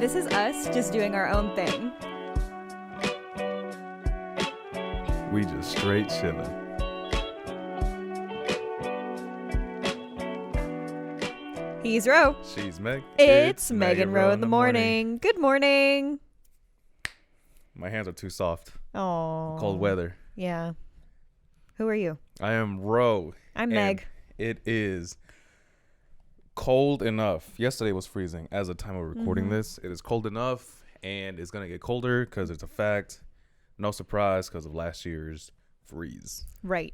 This is us just doing our own thing. We just straight chilling. He's Ro. She's Meg. It's Megan Rowe in the morning. Good morning. My hands are too soft. Oh. Cold weather. Yeah. Who are you? I am Ro. I'm Meg. It is cold enough. Yesterday was freezing as the time of recording this. It is cold enough, and it's going to get colder because it's a fact. No surprise because of last year's freeze. Right.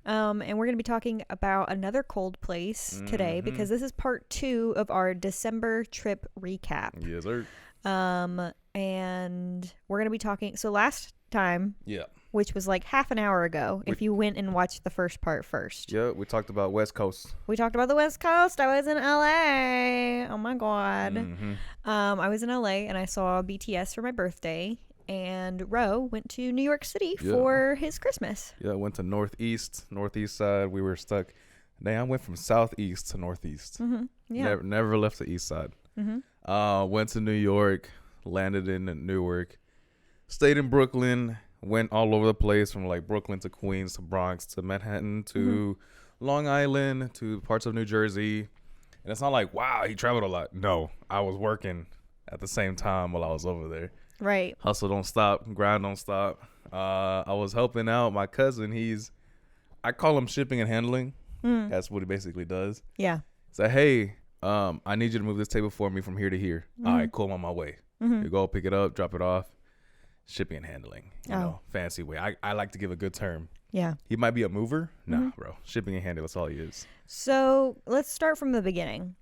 And we're going to be talking about another cold place today because this is part 2 of our December trip recap. Yes, sir. And we're going to be talking. So last time, Yeah. which was like half an hour ago, if you went and watched the first part first. Yeah, we talked about West Coast. We talked about the West Coast. I was in LA. Oh my God. I was in LA and I saw BTS for my birthday. And Ro went to New York City for his Christmas. Yeah, I went to northeast side. We were stuck. I went from southeast to northeast. Yeah. Never left the east side. Went to New York, landed in Newark, stayed in Brooklyn, went all over the place from like Brooklyn to Queens to Bronx to Manhattan to Long Island to parts of New Jersey. And it's not like, wow, he traveled a lot. No, I was working at the same time while I was over there. Right. Hustle don't stop, grind don't stop. I was helping out my cousin. I call him shipping and handling. That's what he basically does. Yeah. Say, hey, I need you to move this table for me from here to here. All right, cool, I'm on my way. You go pick it up, drop it off. Shipping and handling. You know, fancy way. I like to give a good term. Yeah. He might be a mover. Nah, bro. Shipping and handling, that's all he is. So let's start from the beginning.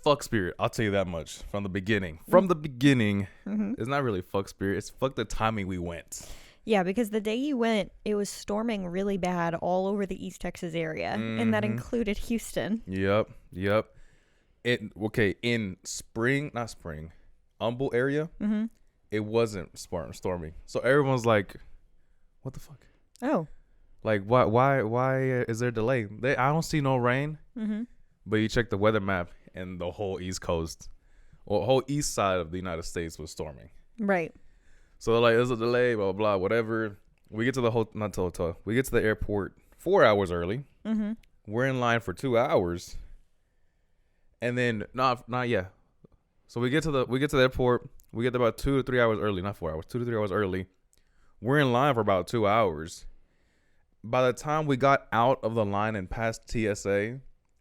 Fuck Spirit. I'll tell you that much. From the beginning. From the beginning, it's not really fuck Spirit. It's fuck the timing we went. Yeah, because the day you went, it was storming really bad all over the East Texas area. And that included Houston. Yep. In Humble area, it wasn't storming. So everyone's like, what the fuck? Oh. Like, why is there a delay? I don't see no rain. But you check the weather map, and the whole East Coast, or whole east side of the United States was storming. Right. So they're like, there's a delay, blah, blah, blah, whatever. We get to the hotel, we get to the airport 4 hours early. We're in line for 2 hours. And then, not yet. So we get to the airport. We get there about 2 to 3 hours early, not 4 hours, 2 to 3 hours early. We're in line for about 2 hours. By the time we got out of the line and past TSA,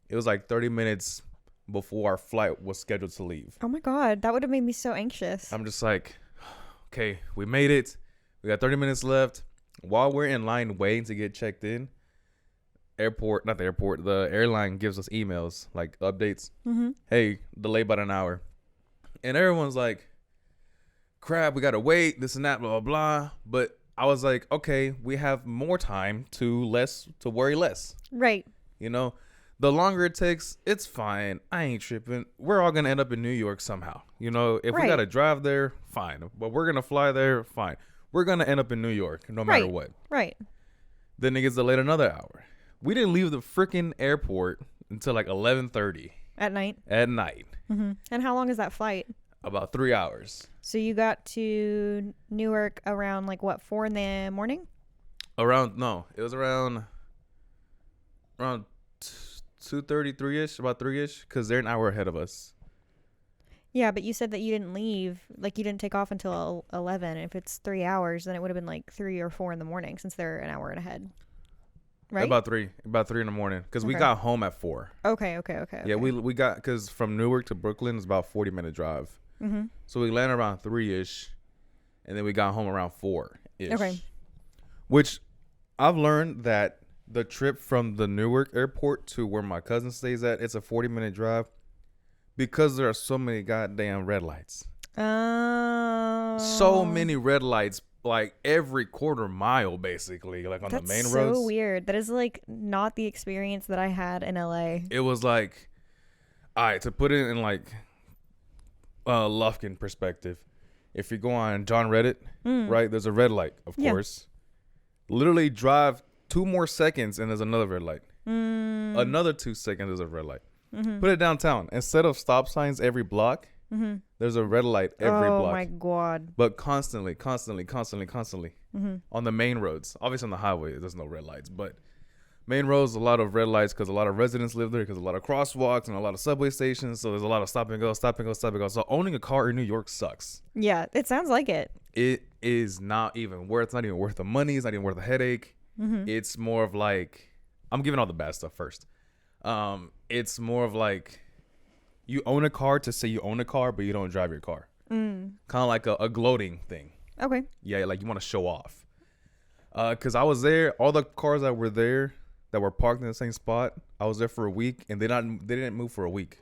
it was like 30 minutes before our flight was scheduled to leave. Oh my God, that would have made me so anxious. I'm just like, okay, we made it. We got 30 minutes left. While we're in line waiting to get checked in, the airline gives us emails, like updates. Hey, delayed about an hour. And everyone's like, crap, we got to wait, this and that, blah, blah, blah. But I was like, okay, we have more time to worry less. Right. You know, the longer it takes, it's fine. I ain't tripping. We're all going to end up in New York somehow. You know, if we got to drive there, fine. But we're going to fly there, fine. We're going to end up in New York no matter what. Right. Then it gets delayed another hour. We didn't leave the freaking airport until like 11:30. At night? At night. And how long is that flight? About 3 hours. So you got to Newark around like what, 4 in the morning? It was around 2:30, 3-ish, about 3-ish, because they're an hour ahead of us. Yeah, but you said that you didn't leave, like you didn't take off until 11. If it's 3 hours, then it would have been like 3 or 4 in the morning since they're an hour ahead. Right? About 3 in the morning, because we got home at 4. Okay. Yeah, we got, because from Newark to Brooklyn is about 40-minute drive. So we landed around 3-ish, and then we got home around 4-ish. Okay. Which I've learned that the trip from the Newark airport to where my cousin stays at, it's a 40-minute drive because there are so many goddamn red lights. So many red lights, like every quarter mile, basically, like on the main roads. That's so weird. That is like not the experience that I had in LA. It was like, all right, to put it in like Lufkin perspective, if you go on John Reddit, right, there's a red light, of course. Literally drive 2 more seconds and there's another red light. Another 2 seconds, there's a red light. Put it downtown. Instead of stop signs every block, There's a red light every block. Oh my God. But constantly on the main roads. Obviously on the highway, there's no red lights, but main roads, a lot of red lights because a lot of residents live there, because a lot of crosswalks and a lot of subway stations. So there's a lot of stop and go. So owning a car in New York sucks. Yeah, it sounds like it. It is not even worth the money. It's not even worth the headache. It's more of like, I'm giving all the bad stuff first. It's more of like, you own a car to say you own a car, but you don't drive your car. Kind of like a gloating thing. Okay. Yeah, like you want to show off. Because I was there, all the cars that were there that were parked in the same spot, I was there for a week, and they didn't move for a week.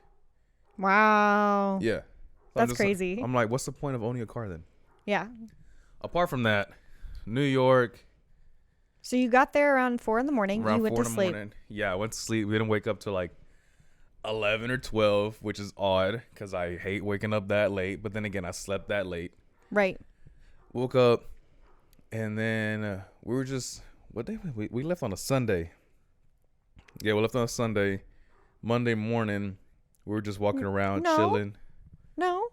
Wow. Yeah. So That's crazy. I'm like, what's the point of owning a car then? Yeah. Apart from that, New York. So you got there around 4 a.m. Around You went 4 to in the sleep. morning. Yeah, I went to sleep. We didn't wake up till like 11 or 12, which is odd because I hate waking up that late. But then again, I slept that late. Right. Woke up, and then we were just, what day? We left on a Sunday. Yeah, we left on a Sunday. Monday morning, we were just walking around, chilling. No.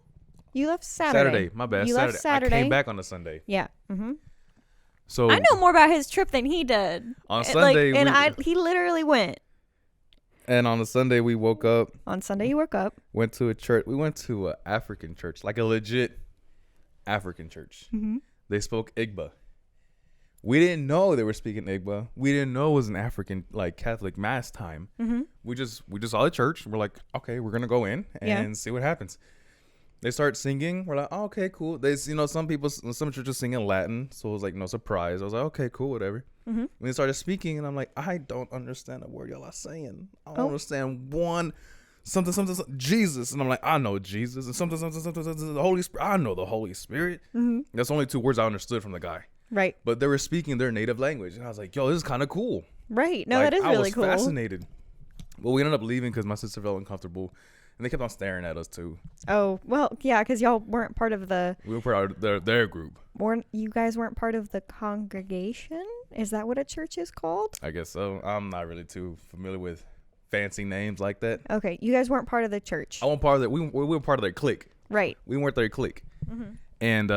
You left Saturday. My bad. You left Saturday. I came back on a Sunday. Yeah. So I know more about his trip than he did. On Sunday, he literally went. And on the Sunday, we woke up. On Sunday, you woke up. Went to a church. We went to an African church, like a legit African church. They spoke Igbo. We didn't know they were speaking Igbo. We didn't know it was an African, like, Catholic mass time. We just saw the church. We're like, okay, we're gonna go in and see what happens. They start singing. We're like, oh, okay, cool. Some churches sing in Latin, so it was like no surprise. I was like, okay, cool, whatever. When they started speaking, and I'm like, I don't understand a word y'all are saying. I don't understand one something, Jesus, and I'm like, I know Jesus, and something, the Holy Spirit. I know the Holy Spirit. That's only 2 words I understood from the guy. Right. But they were speaking their native language, and I was like, yo, this is kind of cool. Right. No, that is really cool. I was fascinated. But we ended up leaving because my sister felt uncomfortable. And they kept on staring at us too. Oh, well, yeah, because y'all weren't part of the... We were part of their group. You guys weren't part of the congregation? Is that what a church is called? I guess so. I'm not really too familiar with fancy names like that. Okay, you guys weren't part of the church. I wasn't part of that. We were part of their clique. Right. We weren't their clique. And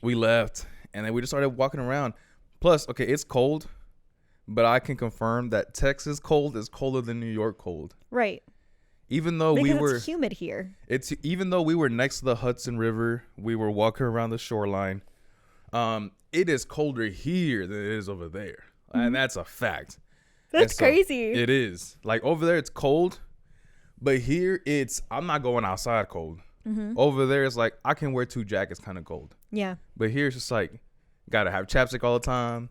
we left, and then we just started walking around. Plus, okay, it's cold, but I can confirm that Texas cold is colder than New York cold. Right. Even though it's humid here. Even though we were next to the Hudson River, we were walking around the shoreline. It is colder here than it is over there, and that's a fact. That's crazy. It is. Like over there, it's cold, but here I'm not going outside cold. Over there, it's like I can wear 2 jackets, kind of cold. Yeah. But here, it's just like gotta have chapstick all the time,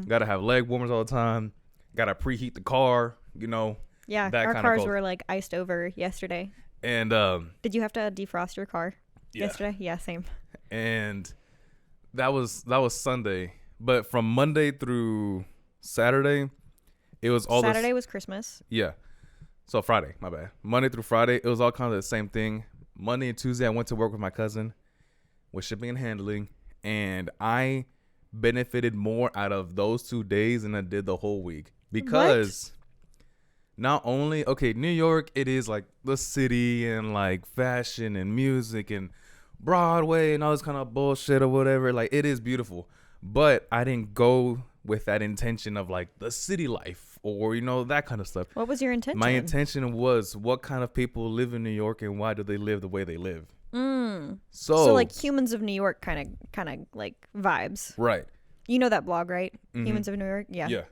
gotta have leg warmers all the time, gotta preheat the car. Yeah, our cars were like iced over yesterday. And did you have to defrost your car yesterday? Yeah, same. And that was Sunday, but from Monday through Saturday, it was all Saturday was Christmas. Yeah, so Friday, my bad. Monday through Friday, it was all kind of the same thing. Monday and Tuesday, I went to work with my cousin with shipping and handling, and I benefited more out of those 2 days than I did the whole week because. Not only, New York, it is like the city and like fashion and music and Broadway and all this kind of bullshit or whatever. Like, it is beautiful. But I didn't go with that intention of like the city life or, that kind of stuff. What was your intention? My intention was what kind of people live in New York and why do they live the way they live? So like Humans of New York kind of like vibes. Right. You know that blog, right? Humans of New York? Yeah. Yeah.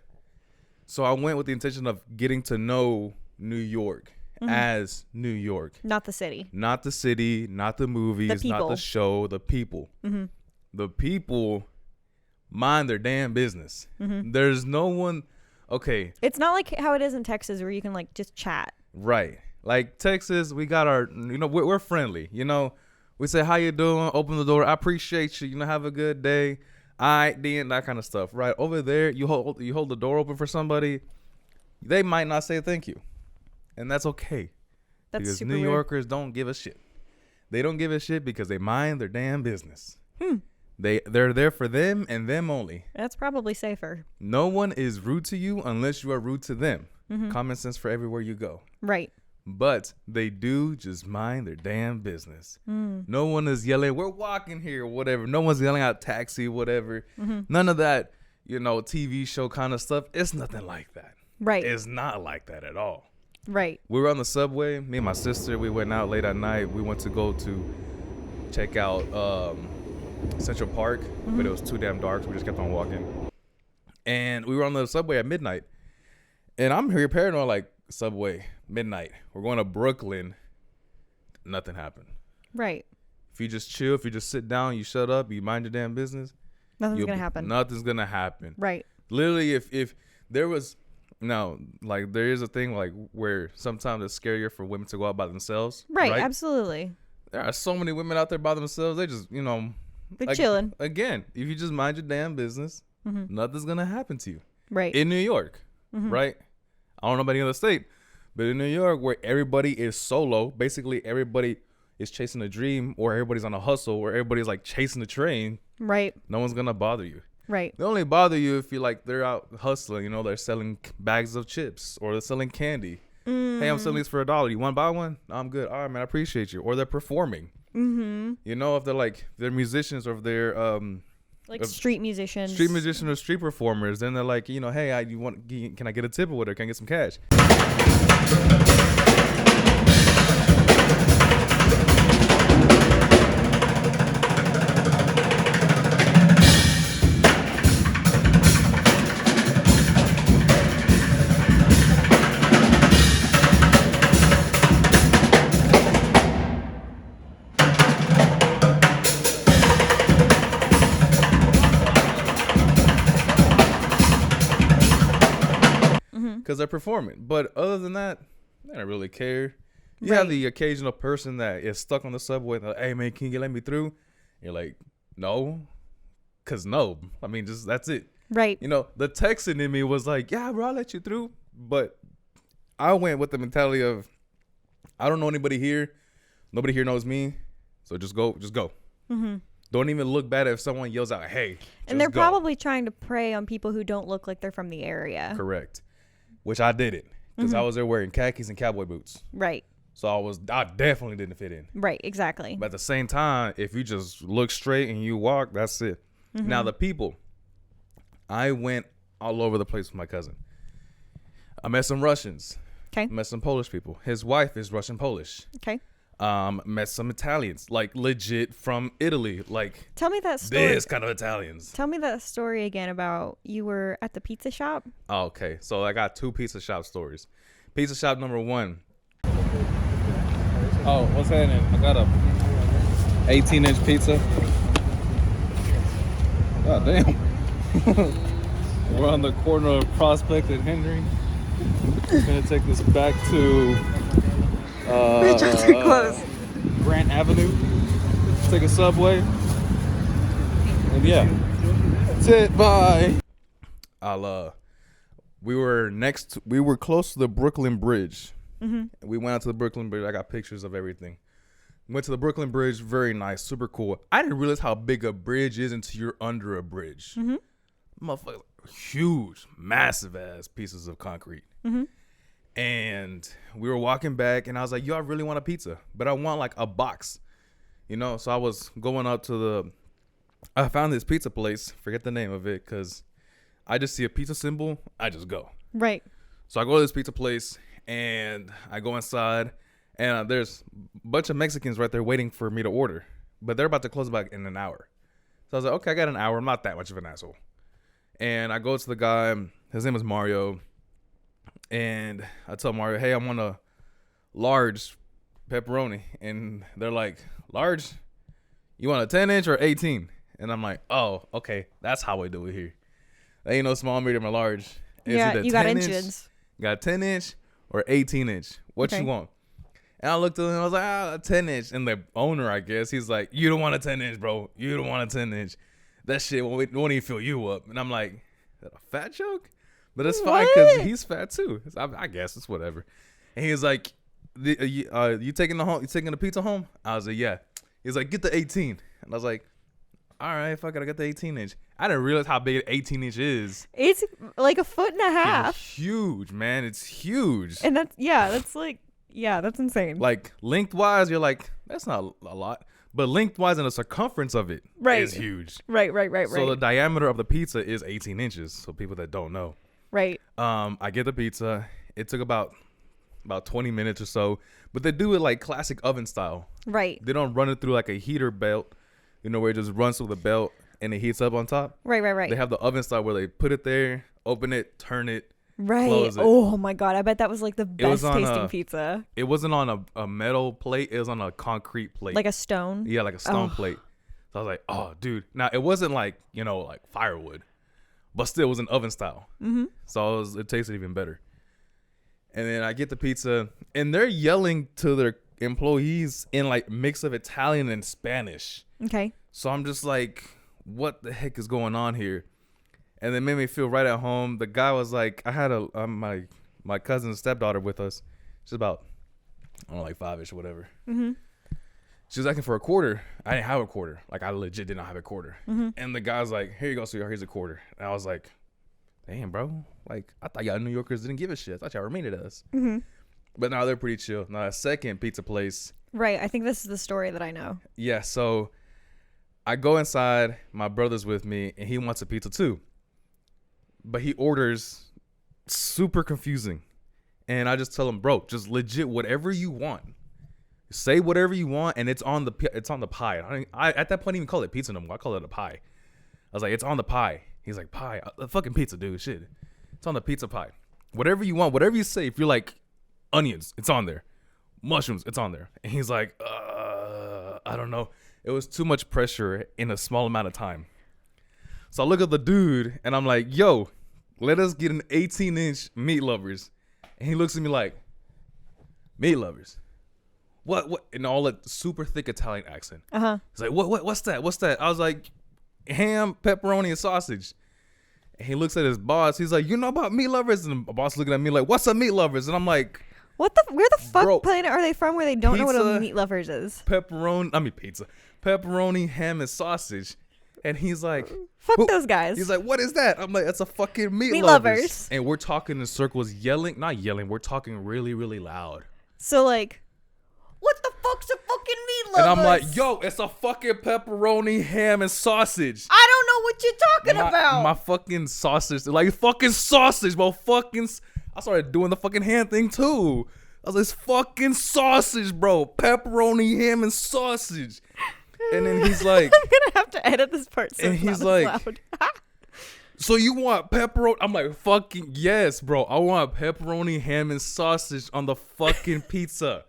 So I went with the intention of getting to know New York as New York. Not the city. Not the city, not the movies, not the show, the people. The people mind their damn business. There's no one, It's not like how it is in Texas where you can like just chat. Right. Like Texas, we got our, we're friendly. We say, how you doing? Open the door. I appreciate you. Have a good day. Then that kind of stuff, right? Over there, you hold the door open for somebody, they might not say thank you, and that's okay. That's because super New weird. Yorkers don't give a shit. They don't give a shit because they mind their damn business. They're there for them and them only. That's probably safer. No one is rude to you unless you are rude to them. Common sense for everywhere you go. Right. But they do just mind their damn business. No one is yelling, we're walking here, whatever. No one's yelling out taxi, whatever. None of that, TV show kind of stuff. It's nothing like that. Right. It's not like that at all. Right. We were on the subway. Me and my sister, we went out late at night. We went to go to check out Central Park, but it was too damn dark, so we just kept on walking. And we were on the subway at midnight. And I'm here paranoid, like, subway, midnight. We're going to Brooklyn. Nothing happened. Right. If you just chill, if you just sit down, you shut up, you mind your damn business. Nothing's going to happen. Nothing's going to happen. Right. Literally, if there was, no, like, there is a thing, like, where sometimes it's scarier for women to go out by themselves. Right, absolutely. There are so many women out there by themselves. They just, they're chilling. Again, if you just mind your damn business, nothing's going to happen to you. Right. In New York, right? I don't know about any other state, but in New York, where everybody is solo, basically everybody is chasing a dream, or everybody's on a hustle, or everybody's like chasing a train. Right. No one's going to bother you. Right. They only bother you if you like they're out hustling, they're selling bags of chips or they're selling candy. Hey, I'm selling these for $1. You want to buy one? No, I'm good. All right, man, I appreciate you. Or they're performing. If they're musicians, or if they're like street musicians or street performers, then they're like, hey, can I get a tip or whatever? Can I get some cash? Because they're performing. But other than that, they don't really care. You have the occasional person that is stuck on the subway. Like, hey, man, can you let me through? You're like, no. Because no. I mean, just that's it. Right. The Texan in me was like, yeah, bro, I'll let you through. But I went with the mentality of, I don't know anybody here. Nobody here knows me. So just go. Just go. Don't even look bad if someone yells out, hey. And they're probably trying to prey on people who don't look like they're from the area. Correct. Which I didn't, because I was there wearing khakis and cowboy boots. Right. So I definitely didn't fit in. Right, exactly. But at the same time, if you just look straight and you walk, that's it. Now the people, I went all over the place with my cousin. I met some Russians. Okay. Met some Polish people. His wife is Russian Polish. Okay. Met some Italians, like legit from Italy, like tell me that story. This kind of Italians. Tell me that story again about you were at the pizza shop. Oh, okay, so I got 2 pizza shop stories. Pizza shop number 1. Oh, what's happening? I got a 18-inch pizza. God damn. We're on the corner of Prospect and Henry. We're gonna take this back to Grant Avenue, take a subway, and yeah, that's it. Bye. We were close to the Brooklyn Bridge. We went out to the Brooklyn Bridge. I got pictures of everything. Went to the Brooklyn Bridge, very nice, super cool. I didn't realize how big a bridge is until you're under a bridge. Motherfucker, huge, massive ass pieces of concrete. And we were walking back, and I was like, yo, I really want a pizza, but I want like a box, So I was going up to I found this pizza place, forget the name of it, because I just see a pizza symbol, I just go. Right. So I go to this pizza place, and I go inside, and there's a bunch of Mexicans right there waiting for me to order, but they're about to close back in an hour. So I was like, okay, I got an hour. I'm not that much of an asshole. And I go to the guy, his name is Mario. And I tell Mario, hey, I want a large pepperoni. And they're like, large? You want a 10-inch or 18? And I'm like, oh, okay. That's how we do it here. There ain't no small, medium, or large. Yeah, you got inches. Got 10-inch or 18-inch. What you want? And I looked at him and I was like, 10-inch. And the owner, I guess, he's like, you don't want a 10-inch, bro. You don't want a 10-inch. That shit won't even fill you up. And I'm like, is that a fat joke? But it's fine because he's fat too. I guess it's whatever. And he was like, you taking the pizza home? I was like, yeah. He's like, get the 18. And I was like, all right, fuck it, I got the 18-inch. I didn't realize how big an 18-inch is. It's like a foot and a half. It's huge, man. It's huge. And that's like, yeah, that's insane. Like lengthwise, you're like, that's not a lot. But lengthwise and the circumference of it is huge. Right. So the diameter of the pizza is 18 inches. So people that don't know. Right. I get the pizza. It took about 20 minutes or so. But they do it like classic oven style. Right. They don't run it through like a heater belt, where it just runs through the belt and it heats up on top. Right. They have the oven style where they put it there, open it, turn it. Right. Close it. Oh my God. I bet that was like the best tasting pizza. It wasn't on a metal plate. It was on a concrete plate. Like a stone? Yeah, like a stone plate. So I was like, oh, dude. Now, it wasn't like, like firewood. But still, it was an oven style. Mm-hmm. So it tasted even better. And then I get the pizza. And they're yelling to their employees in like mix of Italian and Spanish. Okay. So I'm just like, what the heck is going on here? And it made me feel right at home. The guy was like, I had my cousin's stepdaughter with us. She's about, I don't know, like 5-ish or whatever. Mm-hmm. She was asking for a quarter. I didn't have a quarter. Like, I legit did not have a quarter. Mm-hmm. And the guy's like, here you go, sweetheart. Here's a quarter. And I was like, damn, bro. Like, I thought y'all New Yorkers didn't give a shit. I thought y'all were mean to us. Mm-hmm. But now they're pretty chill. Now, a second pizza place. Right. I think this is the story that I know. Yeah. So I go inside. My brother's with me, and he wants a pizza too. But he orders super confusing. And I just tell him, bro, just legit whatever you want. Say whatever you want, and it's on the pie. I at that point, even call it pizza no more. I call it a pie. I was like, it's on the pie. He's like, pie? A fucking pizza, dude. Shit. It's on the pizza pie. Whatever you want, whatever you say. If you're like, onions, it's on there. Mushrooms, it's on there. And he's like, I don't know. It was too much pressure in a small amount of time. So I look at the dude, and I'm like, yo, let us get an 18-inch meat lovers. And he looks at me like, meat lovers? What? In all that super thick Italian accent. Uh-huh. He's like, what's that? I was like, ham, pepperoni, and sausage. And he looks at his boss. He's like, you know about meat lovers? And the boss looking at me like, what's a meat lovers? And I'm like, where the fuck planet are they from where they don't know what a meat lovers is? Pepperoni, ham, and sausage. And he's like, fuck those guys. He's like, what is that? I'm like, that's a fucking meat lovers. And we're talking in circles, not yelling. We're talking really, really loud. So like, what the fuck's a fucking meat lovers? And I'm like, yo, it's a fucking pepperoni, ham, and sausage. I don't know what you're talking about. My fucking sausage, like fucking sausage, bro. I started doing the fucking hand thing too. I was like, it's fucking sausage, bro. Pepperoni, ham, and sausage. And then he's like, I'm gonna have to edit this part. So and he's like, loud. So you want pepperoni? I'm like, fucking yes, bro. I want pepperoni, ham, and sausage on the fucking pizza.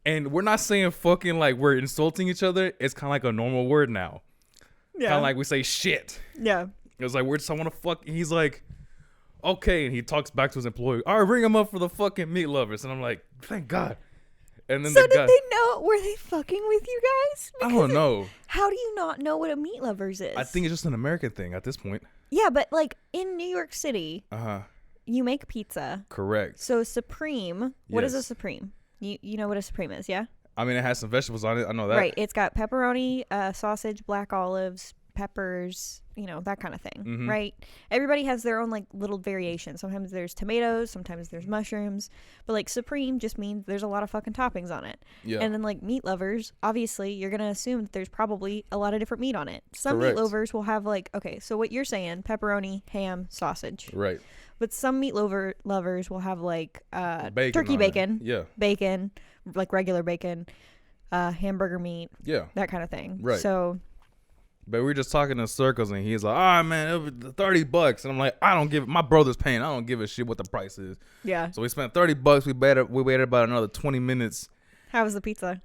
And we're not saying fucking like we're insulting each other. It's kind of like a normal word now. Yeah. Kind of like we say shit. Yeah. It's like, we're just, I want to fuck. He's like, okay. And he talks back to his employee. All right, bring him up for the fucking meat lovers. And I'm like, thank God. And then so did they know? Were they fucking with you guys? Because I don't know. How do you not know what a meat lovers is? I think it's just an American thing at this point. Yeah, but like in New York City, you make pizza. Correct. So Supreme, what is a Supreme? You know what a Supreme is, yeah? I mean, it has some vegetables on it. I know that. Right. It's got pepperoni, sausage, black olives, peppers, that kind of thing, right? Everybody has their own like little variation. Sometimes there's tomatoes, sometimes there's mushrooms, but like Supreme just means there's a lot of fucking toppings on it. Yeah. And then like meat lovers, obviously you're gonna assume that there's probably a lot of different meat on it. Some meat lovers will have like, okay, so what you're saying, pepperoni, ham, sausage, right? But some meat lovers will have like turkey bacon, bacon, like regular bacon, hamburger meat, that kind of thing. Right. So. But we were just talking in circles, and he's like, "Ah, man, it was $30." And I'm like, "I don't give. My brother's paying. I don't give a shit what the price is." Yeah. So we spent $30. We waited about another 20 minutes. How was the pizza?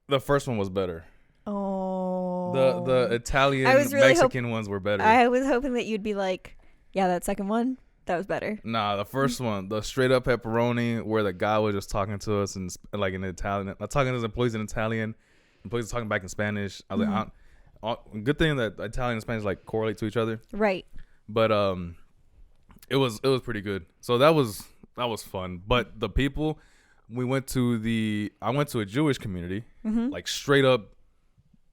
The first one was better. Oh. The Italian, Mexican ones were better. I was hoping that you'd be like, yeah, that second one, that was better. Nah, the first one, the straight up pepperoni, where the guy was just talking to us and like in Italian, talking to his employees in Italian, employees talking back in Spanish. I was like, good thing that Italian and Spanish like correlate to each other, right? But it was pretty good. So that was fun. But the people, I went to a Jewish community, like straight up,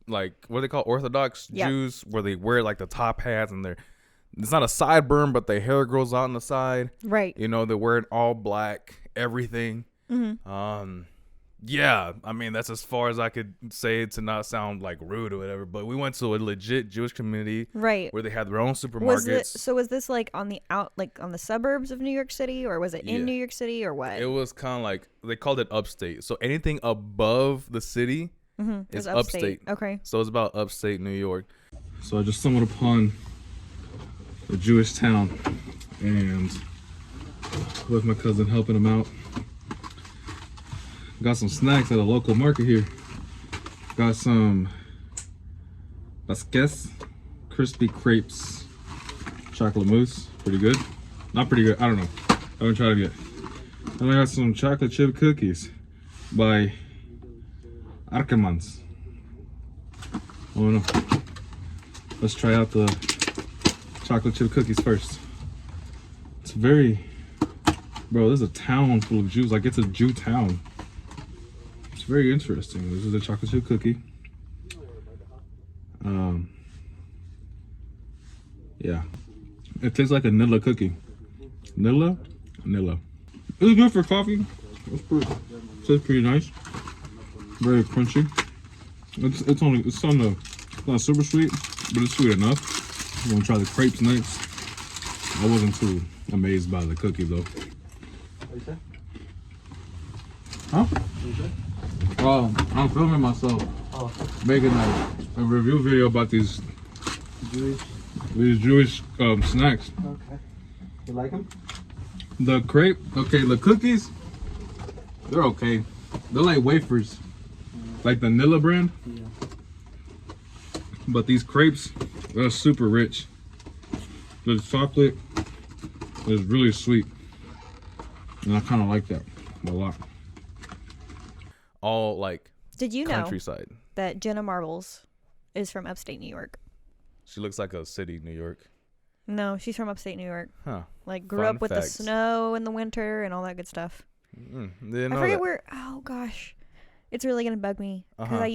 like what they call Orthodox Jews, where they wear like the top hats and it's not a sideburn, but their hair grows out on the side, right? They're wearing all black, everything. Yeah, I mean, that's as far as I could say to not sound like rude or whatever. But we went to a legit Jewish community, right? Where they had their own supermarkets. Was this like on the suburbs of New York City, or was it in New York City, or what? It was kind of like they called it upstate. So anything above the city is upstate. Okay. So it's about upstate New York. So I just stumbled upon a Jewish town, and with my cousin helping him out. Got some snacks at a local market here. Got some basques, crispy crepes, chocolate mousse. Pretty good. Not pretty good. I don't know. I haven't tried it yet. And I got some chocolate chip cookies by Arkermans. Oh no. Let's try out the chocolate chip cookies first. It's very, bro, this is a town full of Jews. Like, it's a Jew town. It's very interesting. This is a chocolate chip cookie. Yeah. It tastes like a Nilla cookie. Nilla? It's good for coffee. It's pretty nice. Very crunchy. It's not super sweet, but it's sweet enough. I'm gonna try the crepes next. I wasn't too amazed by the cookie though. Huh? I'm filming myself making a review video about these Jewish snacks. Okay. You like them? The crepe, okay, the cookies, they're okay. They're like wafers, like the Nilla brand. Yeah. But these crepes, they're super rich. The chocolate is really sweet, and I kind of like that a lot. All like Did you know countryside. that Jenna Marbles is from upstate New York? She looks like a city, New York. No, she's from upstate New York. Huh. Like grew Fun up with facts. the snow in the winter and all that good stuff. Didn't I know forget that. where. Oh gosh, it's really gonna bug me because I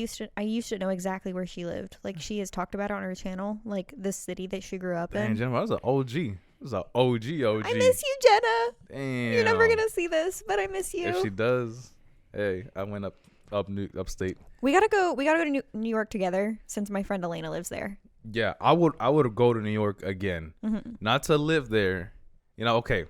used to know exactly where she lived. Like she has talked about it on her channel, like this city that she grew up Dang, in. Jenna, that was an OG. This is an OG. I miss you, Jenna. Damn. You're never gonna see this, but I miss you. If she does, hey, I went upstate. We gotta go to New York together since my friend Elena lives there. Yeah, I would go to New York again. Not to live there. You know, okay.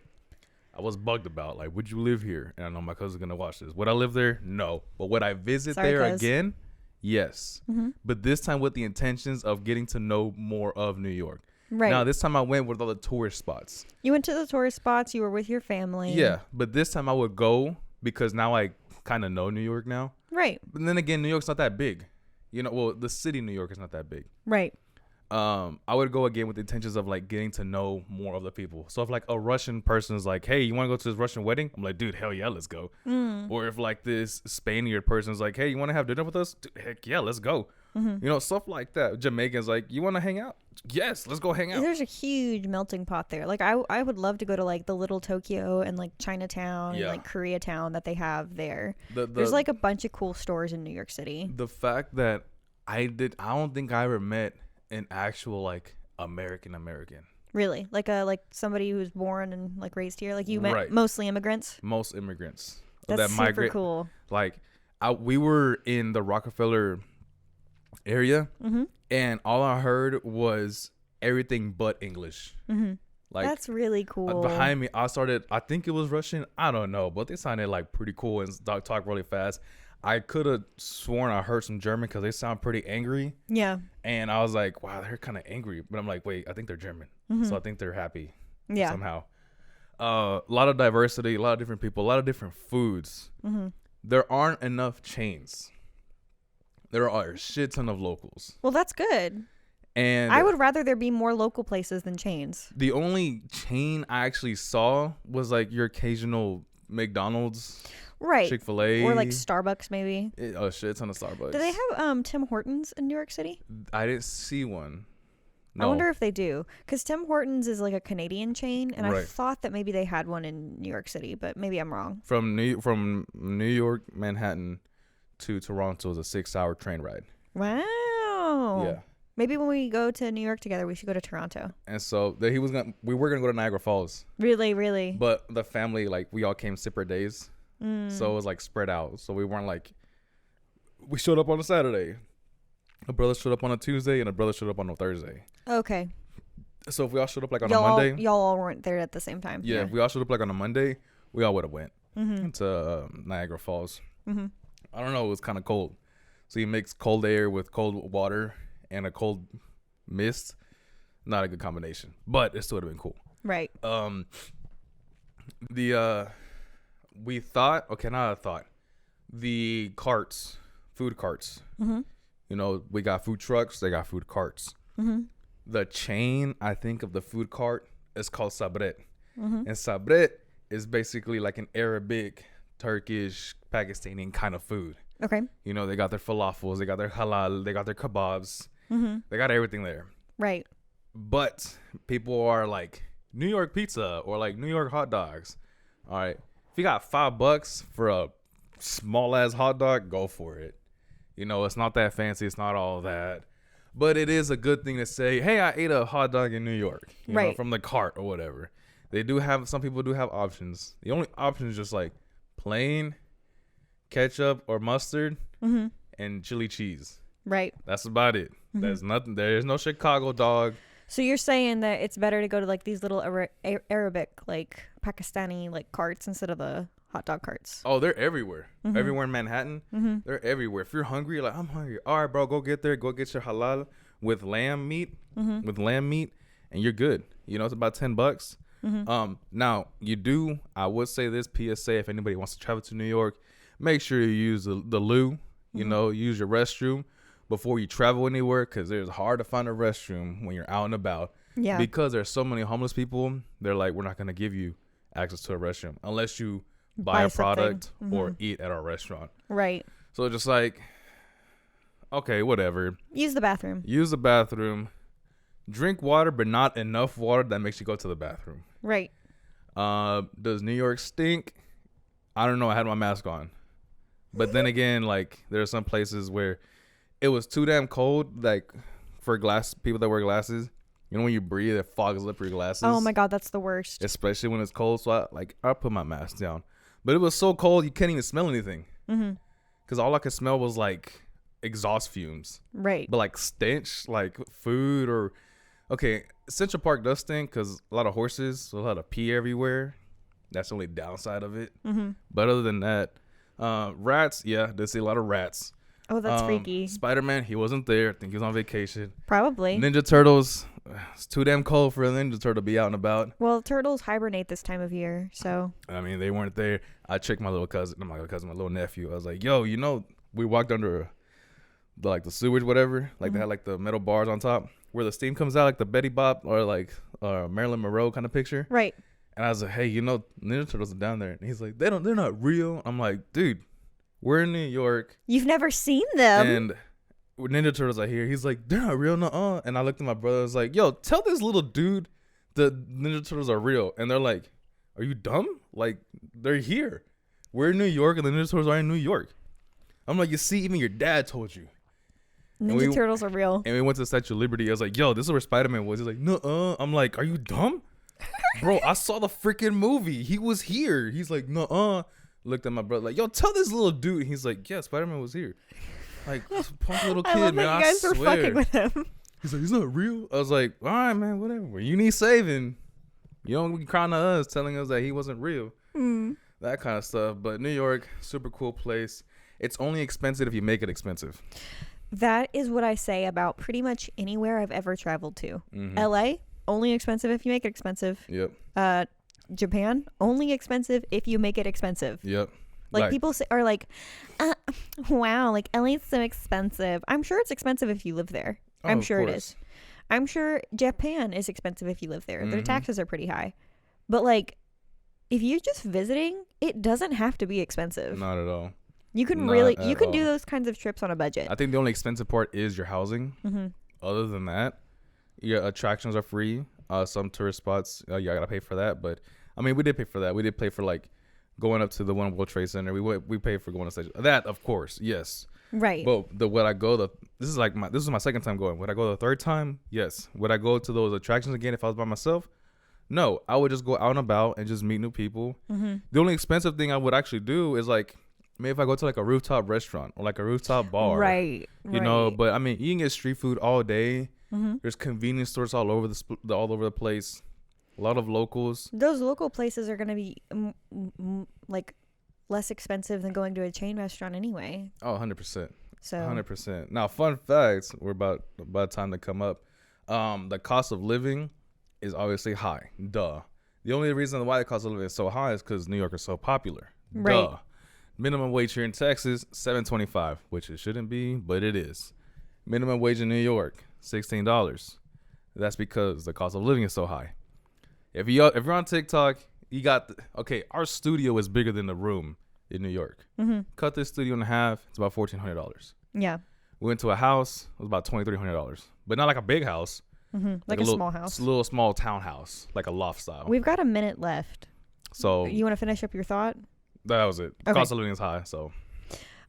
I was bugged about, like, would you live here? And I know my cousin's going to watch this. Would I live there? No. But would I visit there again? Yes. But this time with the intentions of getting to know more of New York. Right. Now, this time I went with all the tourist spots. You went to the tourist spots. You were with your family. Yeah. But this time I would go because now I kind of know New York now. Right. But then again, New York's not that big. You know, well, the city New York is not that big. Right. I would go again with the intentions of like getting to know more of the people. So if like a Russian person is like, hey, you want to go to this Russian wedding? I'm like, dude, hell yeah, let's go. Or if like this Spaniard person is like, hey, you want to have dinner with us? Dude, heck yeah, let's go. You know, stuff like that. Jamaicans like, you want to hang out? Yes, let's go hang out. There's a huge melting pot there. Like I would love to go to like the little Tokyo and like Chinatown and like Koreatown that they have there. There's like a bunch of cool stores in New York City. The fact that I don't think I ever met an actual like American. Really? Like somebody who's born and like raised here? Like you met mostly immigrants? Most immigrants. That's that super migrate. Cool. Like we were in the Rockefeller area and all I heard was everything but English. Like that's really cool. Behind me, I think it was Russian. I don't know, but they sounded like pretty cool and talk really fast. I could have sworn I heard some German because they sound pretty angry. Yeah. And I was like, wow, they're kind of angry. But I'm like, wait, I think they're German. So I think they're happy somehow. A lot of diversity, a lot of different people, a lot of different foods. There aren't enough chains. There are a shit ton of locals. Well, that's good. And I would rather there be more local places than chains. The only chain I actually saw was like your occasional McDonald's. Right. Chick-fil-A. Or like Starbucks maybe. A shit ton of Starbucks. Do they have Tim Hortons in New York City? I didn't see one. No. I wonder if they do. Because Tim Hortons is like a Canadian chain. And I thought that maybe they had one in New York City. But maybe I'm wrong. From New York, Manhattan to Toronto is a 6-hour train ride. Wow. Yeah. Maybe when we go to New York together, we should go to Toronto. And so we were gonna go to Niagara Falls. Really? But the family, like, we all came separate days. So it was like spread out. So we weren't like, we showed up on a Saturday. A brother showed up on a Tuesday and a brother showed up on a Thursday. Okay. So if we all showed up like on y'all a Monday. Y'all all weren't there at the same time. Yeah, if we all showed up like on a Monday, we all would have went to Niagara Falls. I don't know. It was kind of cold. So you mix cold air with cold water and a cold mist. Not a good combination, but it still would have been cool. Right. We thought, okay, not a thought. The carts, food carts. You know, we got food trucks. They got food carts. The chain, I think, of the food cart is called sabret. And sabret is basically like an Arabic, Turkish, Pakistani kind of food. Okay. You know, they got their falafels, they got their halal, they got their kebabs. They got everything there. Right. But people are like, New York pizza or like New York hot dogs. All right. If you got $5 for a small ass hot dog, go for it. You know, it's not that fancy. It's not all that. But it is a good thing to say, hey, I ate a hot dog in New York, you know, from the cart or whatever. They do have, some people do have options. The only option is just like plain ketchup or mustard and chili cheese. Right. That's about it. There's nothing. There's no Chicago dog. So you're saying that it's better to go to like these little Arabic, like Pakistani, like carts instead of the hot dog carts. Oh, they're everywhere. Everywhere in Manhattan. They're everywhere. If you're hungry, you're like, I'm hungry. All right, bro, go get there. Go get your halal with lamb meat. And you're good. You know, it's about $10. Now you do. I would say this PSA: if anybody wants to travel to New York, make sure you use the loo. You know, use your restroom before you travel anywhere, because it's hard to find a restroom when you're out and about. Yeah. Because there's so many homeless people. They're like, we're not gonna give you access to a restroom unless you buy a product or eat at our restaurant. Right. So just like, okay, whatever. Use the bathroom. Use the bathroom. Drink water, but not enough water that makes you go to the bathroom. Right. Does New York stink? I don't know. I had my mask on. But then again, like, there are some places where it was too damn cold, like, for people that wear glasses. You know, when you breathe, it fogs up your glasses. Oh, my God. That's the worst. Especially when it's cold. So, I put my mask down. But it was so cold, you can't even smell anything. Because all I could smell was, like, exhaust fumes. Right. But, like, stench, like, food or... Okay, Central Park does stink because a lot of horses, so a lot of pee everywhere. That's the only downside of it. But other than that, rats, yeah, they see a lot of rats. Oh, that's freaky. Spider-Man, he wasn't there. I think he was on vacation. Probably. Ninja Turtles, it's too damn cold for a Ninja Turtle to be out and about. Well, turtles hibernate this time of year, so. I mean, they weren't there. I checked my little cousin, not my little cousin, my little nephew. I was like, yo, you know, we walked under the sewage, whatever. Like, they had, like, the metal bars on top where the steam comes out, like the Betty Boop or, like, Marilyn Monroe kind of picture. Right. And I was like, hey, you know, Ninja Turtles are down there. And he's like, they're not real. I'm like, dude, we're in New York. You've never seen them. And Ninja Turtles are here. He's like, they're not real, nuh-uh. And I looked at my brother. I was like, yo, tell this little dude the Ninja Turtles are real. And they're like, are you dumb? Like, they're here. We're in New York, and the Ninja Turtles are in New York. I'm like, you see, even your dad told you. Ninja Turtles are real. And we went to the Statue of Liberty. I was like, yo, this is where Spider-Man was. He's like, nuh-uh. I'm like, are you dumb? Bro, I saw the freaking movie. He was here. He's like, nuh-uh. Looked at my brother like, yo, tell this little dude. He's like, yeah, Spider-Man was here. Like, punk little kid, I love man. that you guys were fucking with him. He's like, he's not real. I was like, all right, man, whatever. When you need saving, you don't be crying to us telling us that he wasn't real. That kind of stuff. But New York, super cool place. It's only expensive if you make it expensive. That is what I say about pretty much anywhere I've ever traveled to. LA, only expensive if you make it expensive. Yep. Japan, only expensive if you make it expensive. Yep. Like people are like, wow, like LA's so expensive. I'm sure it's expensive if you live there. I'm sure it is. I'm sure Japan is expensive if you live there. Their taxes are pretty high. But like, if you're just visiting, it doesn't have to be expensive. Not at all. You can do those kinds of trips on a budget. I think the only expensive part is your housing. Other than that, your attractions are free. Some tourist spots, you gotta pay for that. But I mean, we did pay for that. We did pay for like going up to the One World Trade Center. We paid for going to station. That, of course, yes. Right. But this is my second time going. Would I go the third time? Yes. Would I go to those attractions again if I was by myself? No, I would just go out and about and just meet new people. The only expensive thing I would actually do is like maybe if I go to like a rooftop restaurant or like a rooftop bar, Right. You know. But I mean, you can get street food all day. There's convenience stores all over the place. A lot of locals. Those local places are going to be like less expensive than going to a chain restaurant anyway. Oh, 100%. So 100%. Now, fun facts. We're about time to come up. The cost of living is obviously high. Duh. The only reason why the cost of living is so high is because New York is so popular. Right. Duh. Minimum wage here in Texas, $7.25, which it shouldn't be, but it is. Minimum wage in New York, $16. That's because the cost of living is so high. If you're on TikTok, you got our studio is bigger than the room in New York. Cut this studio in half, it's about $1,400. yeah. We went to a house, it was about $2,300, but not like a big house. Like a small house. A little small townhouse, like a loft style. We've got a minute left. So You want to finish up your thought? that was it. Okay. Cost of living is high, so.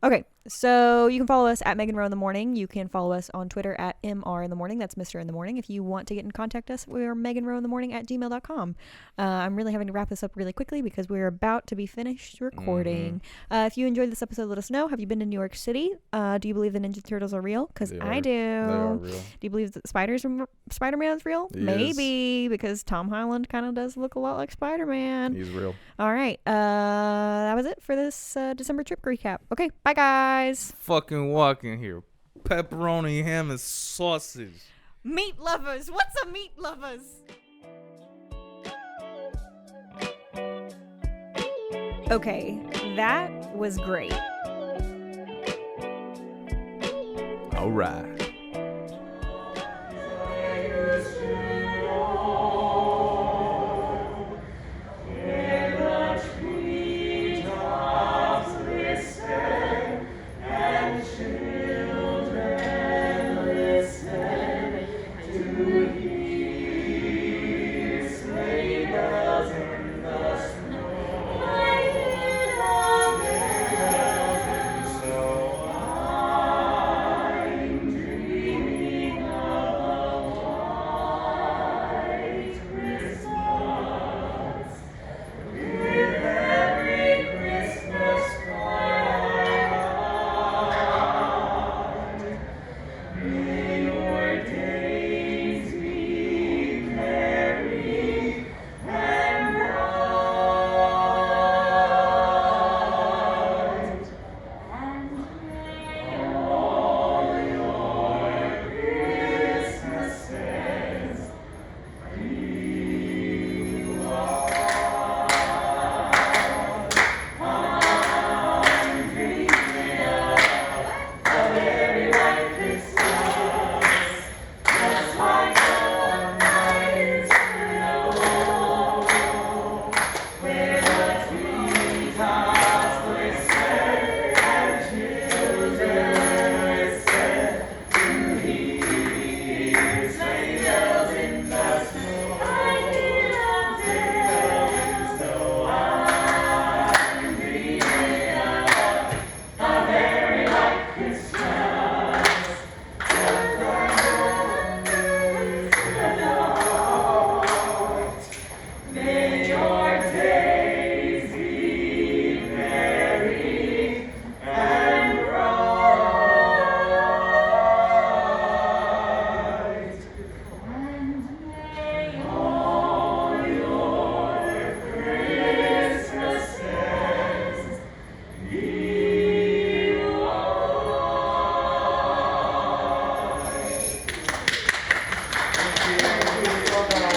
Okay, so you can follow us at Megan Rowe in the Morning. You can follow us on Twitter at MR in the Morning. That's Mr. in the Morning. If you want to get in contact us, we're Megan Rowe in the Morning at gmail.com. I'm really having to wrap this up really quickly because we're about to be finished recording. If you enjoyed this episode, let us know. Have you been to New York City? Do you believe the Ninja Turtles are real? Because I do. They are real. Do you believe that Spider-Man's real? He Maybe, because Tom Holland kind of does look a lot like Spider-Man. He's real. All right. That was it for this December trip recap. Okay, bye guys. Fucking walking here. Pepperoni, ham, and sausage. Meat lovers. What's a meat lovers? Okay, that was great. All right.